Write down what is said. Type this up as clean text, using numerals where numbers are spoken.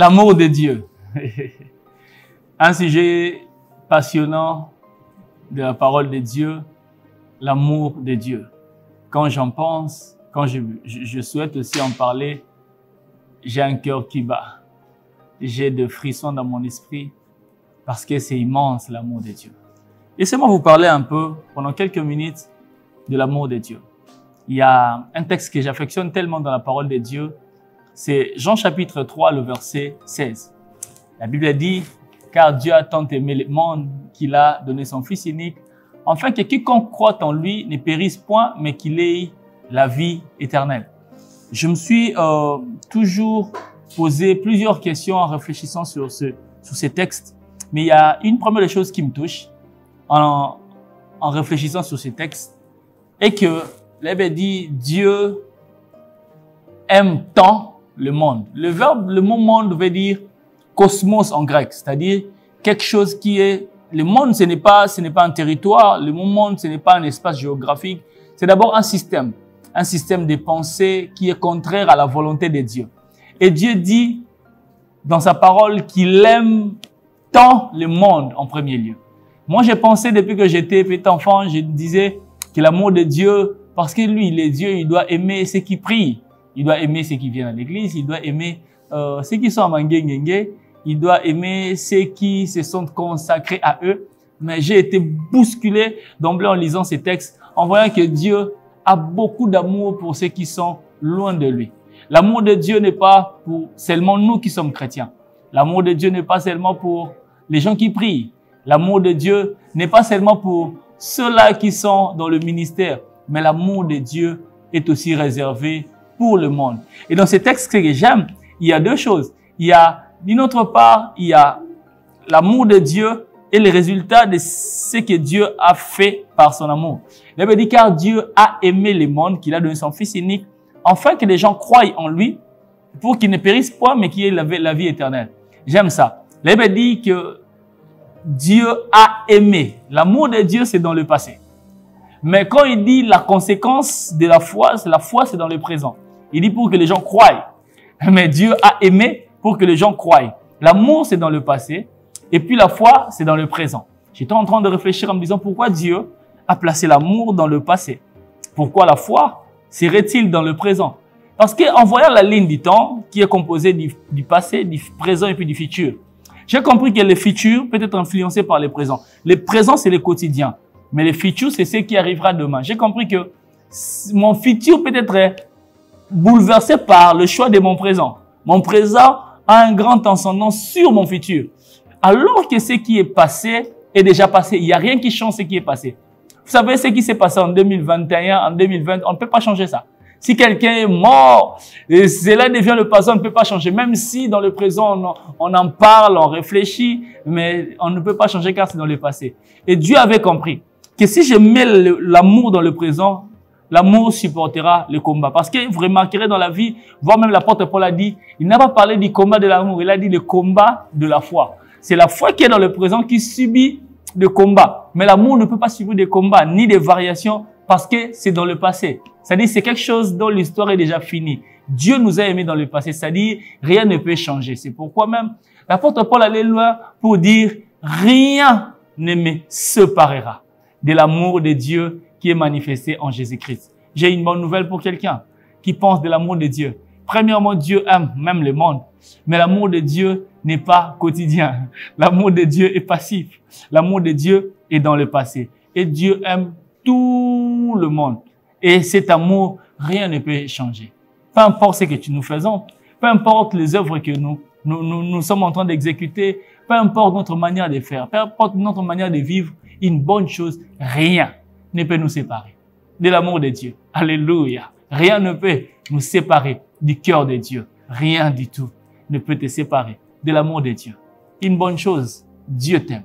L'amour de Dieu. Un sujet passionnant de la parole de Dieu, l'amour de Dieu. Quand j'en pense, quand je souhaite aussi en parler, j'ai un cœur qui bat. J'ai des frissons dans mon esprit parce que c'est immense l'amour de Dieu. Laissez-moi vous parler un peu, pendant quelques minutes, de l'amour de Dieu. Il y a un texte que j'affectionne tellement dans la parole de Dieu, c'est Jean chapitre 3, le verset 16. La Bible dit, « Car Dieu a tant aimé le monde qu'il a donné son Fils unique, afin que quiconque croit en lui ne périsse point, mais qu'il ait la vie éternelle. » Je me suis toujours posé plusieurs questions en réfléchissant sur ces textes, mais il y a une première chose qui me touche en réfléchissant sur ces textes, et que la Bible dit Dieu aime tant le monde. Le mot monde veut dire cosmos en grec, c'est-à-dire quelque chose qui est, le monde ce n'est pas un territoire, le mot monde ce n'est pas un espace géographique, c'est d'abord un système de pensée qui est contraire à la volonté de Dieu. Et Dieu dit dans sa parole qu'il aime tant le monde en premier lieu. Moi j'ai pensé depuis que j'étais petit enfant, je disais que l'amour de Dieu, parce que lui, il est Dieu, il doit aimer ceux qui prient. Il doit aimer ceux qui viennent à l'église. Il doit aimer ceux qui sont à Manguengue. Il doit aimer ceux qui se sont consacrés à eux. Mais j'ai été bousculé d'emblée en lisant ces textes, en voyant que Dieu a beaucoup d'amour pour ceux qui sont loin de lui. L'amour de Dieu n'est pas pour seulement nous qui sommes chrétiens. L'amour de Dieu n'est pas seulement pour les gens qui prient. L'amour de Dieu n'est pas seulement pour ceux-là qui sont dans le ministère, mais l'amour de Dieu est aussi réservé pour le monde. Et dans ces textes que j'aime, il y a deux choses. Il y a, d'une autre part, il y a l'amour de Dieu et les résultats de ce que Dieu a fait par son amour. Il veut dire car Dieu a aimé le monde, qu'il a donné son Fils unique, afin que les gens croient en lui, pour qu'ils ne périssent pas, mais qu'ils aient la vie éternelle. J'aime ça. Il veut dire que Dieu a aimé. L'amour de Dieu, c'est dans le passé. Mais quand il dit la conséquence de la foi c'est dans le présent. Il dit pour que les gens croient. Mais Dieu a aimé pour que les gens croient. L'amour, c'est dans le passé. Et puis la foi, c'est dans le présent. J'étais en train de réfléchir en me disant pourquoi Dieu a placé l'amour dans le passé. Pourquoi la foi serait-il dans le présent? Parce qu'en voyant la ligne du temps qui est composée du passé, du présent et puis du futur, j'ai compris que le futur peut être influencé par le présent. Le présent, c'est le quotidien. Mais le futur, c'est ce qui arrivera demain. J'ai compris que mon futur peut être bouleversé par le choix de mon présent. Mon présent a un grand ascendant sur mon futur. Alors que ce qui est passé est déjà passé. Il n'y a rien qui change ce qui est passé. Vous savez, ce qui s'est passé en 2021, en 2020, on ne peut pas changer ça. Si quelqu'un est mort, et cela devient le passé, on ne peut pas changer. Même si dans le présent, on en parle, on réfléchit, mais on ne peut pas changer car c'est dans le passé. Et Dieu avait compris que si je mets l'amour dans le présent, l'amour supportera le combat. Parce que vous remarquerez dans la vie, voire même l'apôtre Paul a dit, il n'a pas parlé du combat de l'amour, il a dit le combat de la foi. C'est la foi qui est dans le présent qui subit le combat. Mais l'amour ne peut pas subir des combats, ni des variations, parce que c'est dans le passé. C'est-à-dire c'est quelque chose dont l'histoire est déjà finie. Dieu nous a aimés dans le passé, c'est-à-dire rien ne peut changer. C'est pourquoi même l'apôtre Paul allait loin pour dire rien ne me séparera de l'amour de Dieu qui est manifesté en Jésus-Christ. J'ai une bonne nouvelle pour quelqu'un qui pense de l'amour de Dieu. Premièrement, Dieu aime même le monde, mais l'amour de Dieu n'est pas quotidien. L'amour de Dieu est passif. L'amour de Dieu est dans le passé. Et Dieu aime tout le monde. Et cet amour, rien ne peut changer. Peu importe ce que nous faisons, peu importe les œuvres que nous sommes en train d'exécuter, peu importe notre manière de faire, peu importe notre manière de vivre, une bonne chose, rien ne peut nous séparer de l'amour de Dieu. Alléluia. Rien ne peut nous séparer du cœur de Dieu. Rien du tout ne peut te séparer de l'amour de Dieu. Une bonne chose, Dieu t'aime.